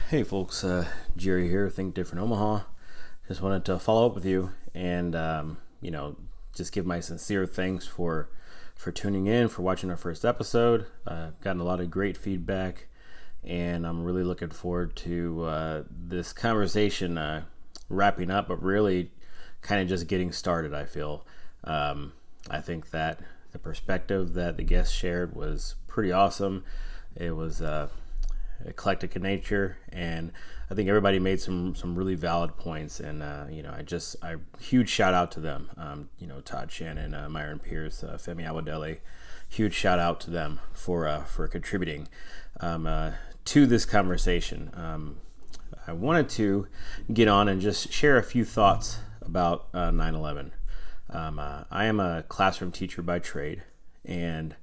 Hey folks, Jerry here, Think Different Omaha. Just wanted to follow up with you and just give my sincere thanks for tuning in, for watching our first episode. Gotten a lot of great feedback, and I'm really looking forward to this conversation wrapping up, but really kind of just getting started. I think that the perspective that the guest shared was pretty awesome. It was eclectic in nature, and I think everybody made some really valid points. And I huge shout out to them. Todd Shannon, Myron Pierce, Femi Awadele. Huge shout out to them for contributing to this conversation. I wanted to get on and just share a few thoughts about 9/11. I am a classroom teacher by trade, and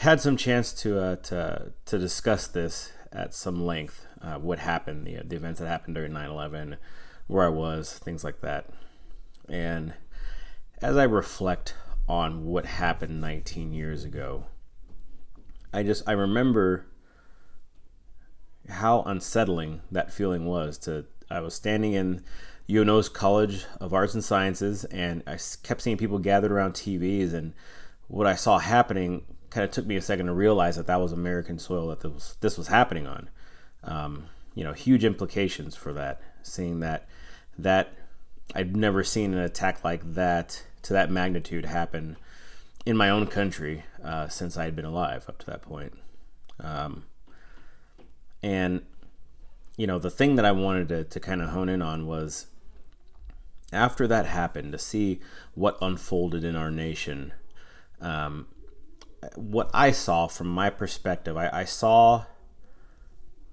had some chance to discuss this at some length. What happened, the events that happened during 9/11, where I was, things like that. And as I reflect on what happened 19 years ago, I remember how unsettling that feeling was. I was standing in UNO's College of Arts and Sciences, and I kept seeing people gathered around TVs, and what I saw happening kind of took me a second to realize that was American soil that this was happening on. Huge implications for that. Seeing that I'd never seen an attack like that to that magnitude happen in my own country since I had been alive up to that point. And the thing that I wanted to kind of hone in on was, after that happened, to see what unfolded in our nation. What I saw from my perspective, I saw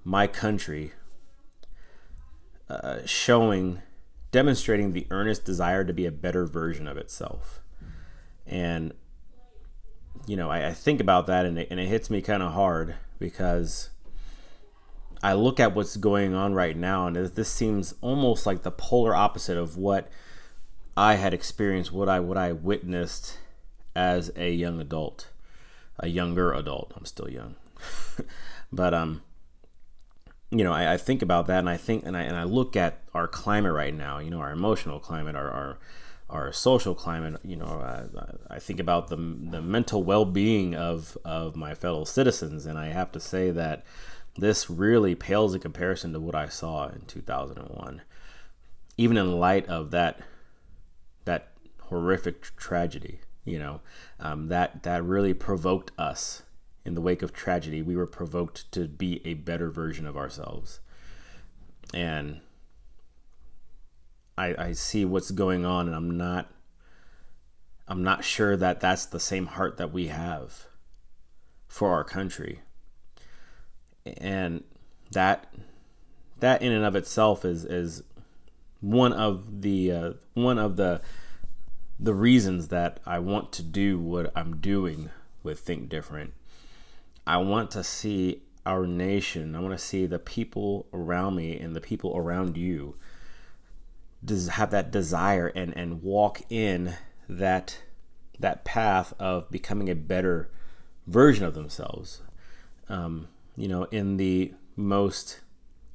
my country demonstrating the earnest desire to be a better version of itself. And, I think about that, and it hits me kind of hard, because I look at what's going on right now, and this seems almost like the polar opposite of what I had experienced, what I witnessed as a young adult. A younger adult. I'm still young. But I think about that, and I look at our climate right now, our emotional climate, our social climate. I think about the mental well-being of my fellow citizens, and I have to say that this really pales in comparison to what I saw in 2001. Even in light of that horrific tragedy. That really provoked us. In the wake of tragedy, we were provoked to be a better version of ourselves. And I see what's going on, and I'm not sure that that's the same heart that we have for our country. And that in and of itself is one of the reasons that I want to do what I'm doing with Think Different. I want to see our nation, I want to see the people around me and the people around you have that desire and walk in that path of becoming a better version of themselves. In the most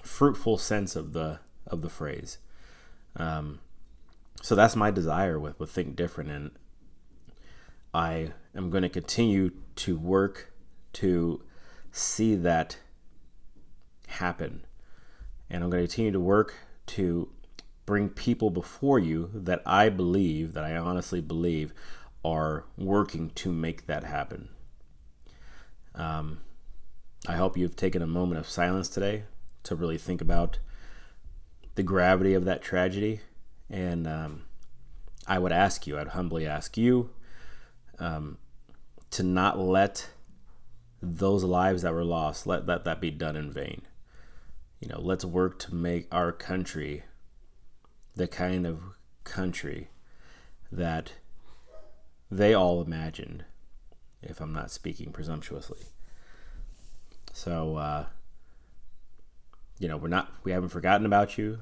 fruitful sense of the phrase. So that's my desire with Think Different, and I am going to continue to work to see that happen. And I'm going to continue to work to bring people before you that I honestly believe are working to make that happen. I hope you've taken a moment of silence today to really think about the gravity of that tragedy. And I'd humbly ask you to not let those lives that were lost, let that be done in vain. Let's work to make our country the kind of country that they all imagined, if I'm not speaking presumptuously. So, we haven't forgotten about you.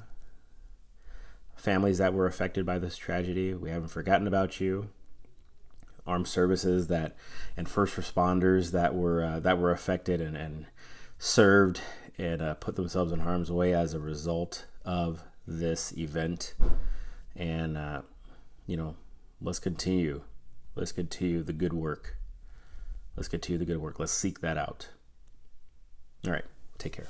Families that were affected by this tragedy, we haven't forgotten about you. Armed services and first responders that were affected and served and put themselves in harm's way as a result of this event. And, let's continue. Let's continue the good work. Let's seek that out. All right. Take care.